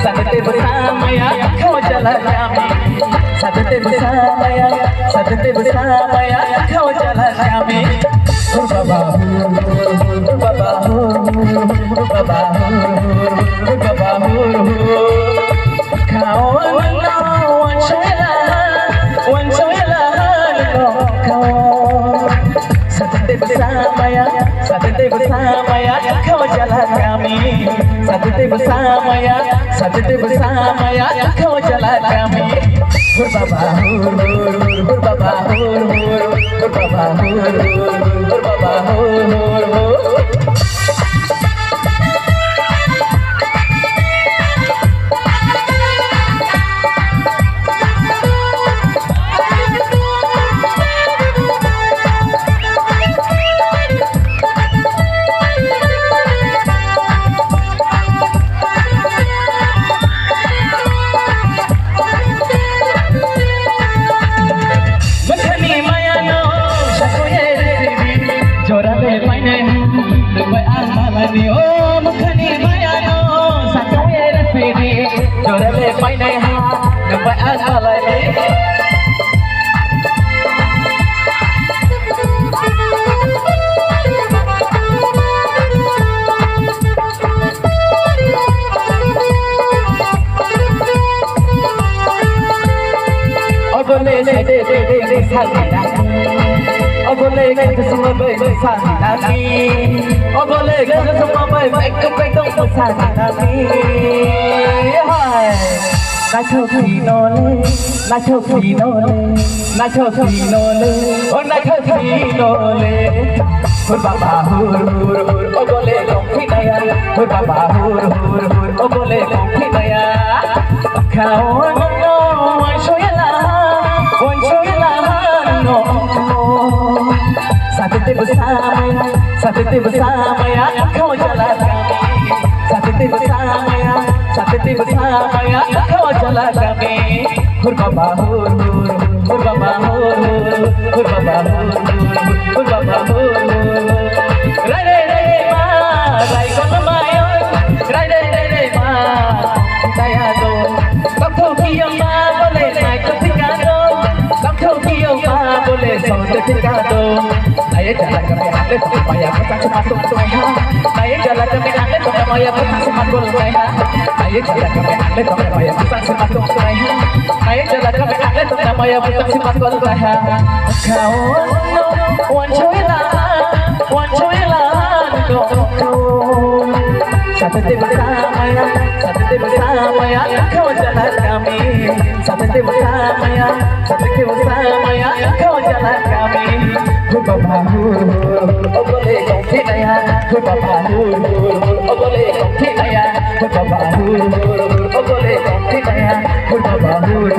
Sadete bersama ya kau jalan kami. Sadete bersama ya kau jalan kami. Berbabahu, berbabahu, berbabahu, berbabahu. Kau wan shoyla kau. Sadete bersama ya kau jalan kami. Sadete bersama ya kau jalan kami. Berbabahu, berbabahu, berbabahu, berbabahu. Oh, mukani mayano, sakwe refidi, jorale paine ha, nampai asalai. Ogole de salina. Ogole ke semua baik sanami. Ogole ke semua baik dong sanami. Hai, nacho pinole, oh nacho pinole. Berbabahu, ogole kompinaya. Berbabahu, ogole kompinaya. Kau wan shoyla no. Sadete bersama ya kau jalan kami. Sadete bersama ya kau jalan kami. Berbabahu, berbabahu, berbabahu, berbabahu. Rai ma, rai kono mayon. Rai ma, saya do. Kau kiyo ma boleh naik ketika do. Kau kiyo ma boleh soal ketika do. Ayo jalan kami anglet supaya pesan masuk leha. Ayo jalan kami anglet supaya pesan masuk leha. Ayo jalan kami anglet supaya pesan masuk leha. Ayo jalan kami anglet supaya pesan masuk leha. Kau wan shoyla kau. Sadete bersama ya kau jalan kami. Sadete bersama ya kau jalan kami. Berbabahu, ogole kompinaya. Berbabahu, ogole kompinaya. Berbabahu, ogole kompinaya. Berbabahu.